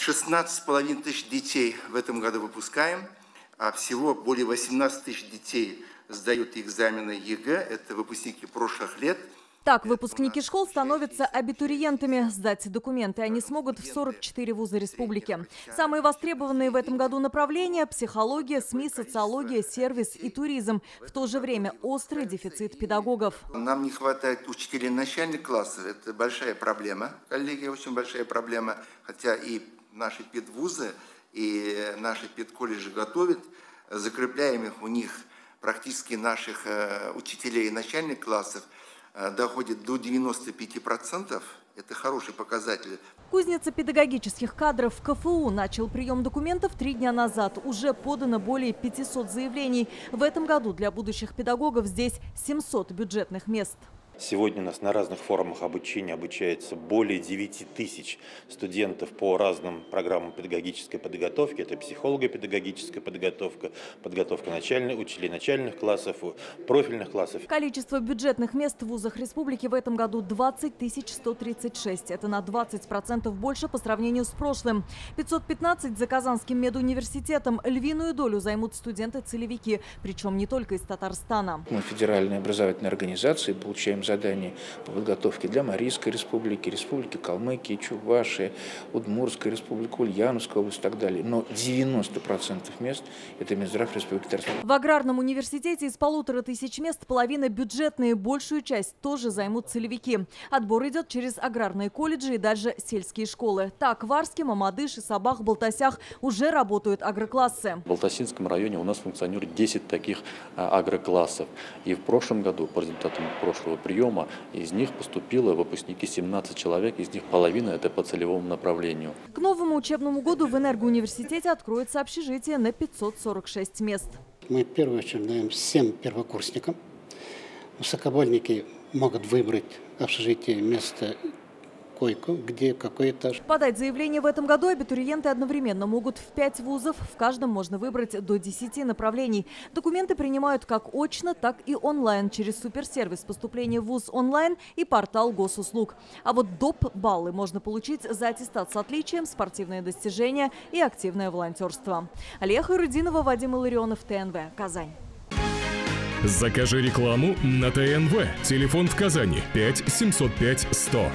16,5 тысяч детей в этом году выпускаем, а всего более 18 тысяч детей сдают экзамены ЕГЭ. Это выпускники прошлых лет. Так, выпускники школ становятся абитуриентами. Сдать документы они смогут в 44 вуза республики. Самые востребованные в этом году направления – психология, СМИ, социология, сервис и туризм. В то же время острый дефицит педагогов. Нам не хватает учителей начальных классов. Это большая проблема, коллеги, очень большая проблема. Хотя и наши педвузы, и наши педколледжи готовят. Закрепляем их у них практически наших учителей и начальных классов. Доходит до 95%. Это хороший показатель. Кузница педагогических кадров в КФУ начал прием документов 3 дня назад. Уже подано более 500 заявлений. В этом году для будущих педагогов здесь 700 бюджетных мест. Сегодня у нас на разных формах обучения обучается более 9 тысяч студентов по разным программам педагогической подготовки. Это психолого-педагогическая подготовка, подготовка учителей начальных классов, профильных классов. Количество бюджетных мест в вузах республики в этом году 20 136. Это на 20% больше по сравнению с прошлым. 515 за Казанским медуниверситетом. Львиную долю займут студенты-целевики, причем не только из Татарстана. Мы федеральные образовательные организации получаем задания по подготовке для Марийской республики, Республики Калмыкии, Чувашии, Удмуртской республики, Ульяновской области и так далее. Но 90% мест – это Минздрав Республики Татарстан. В аграрном университете из 1500 мест половина бюджетные, большую часть тоже займут целевики. Отбор идет через аграрные колледжи и дальше сельские школы. Так, в Арске, Мамадыше, Сабах, Балтасях уже работают агроклассы. В Балтасинском районе у нас функционирует 10 таких агроклассов. И в прошлом году, по результатам прошлого приема, из них поступило выпускники 17 человек, из них половина это по целевому направлению. К новому учебному году в Энергоуниверситете откроется общежитие на 546 мест. Мы в первую очередь даем всем первокурсникам. Высокобольники могут выбрать общежитие, место, койку, где какой этаж. Подать заявление в этом году абитуриенты одновременно могут в 5 вузов. В каждом можно выбрать до 10 направлений. Документы принимают как очно, так и онлайн через суперсервис поступления в вуз онлайн и портал госуслуг. А вот доп. Баллы можно получить за аттестат с отличием, спортивные достижения и активное волонтерство. Алия Хайрудинова, Вадим Илларионов, ТНВ, Казань. Закажи рекламу на ТНВ. Телефон в Казани 5 705 100.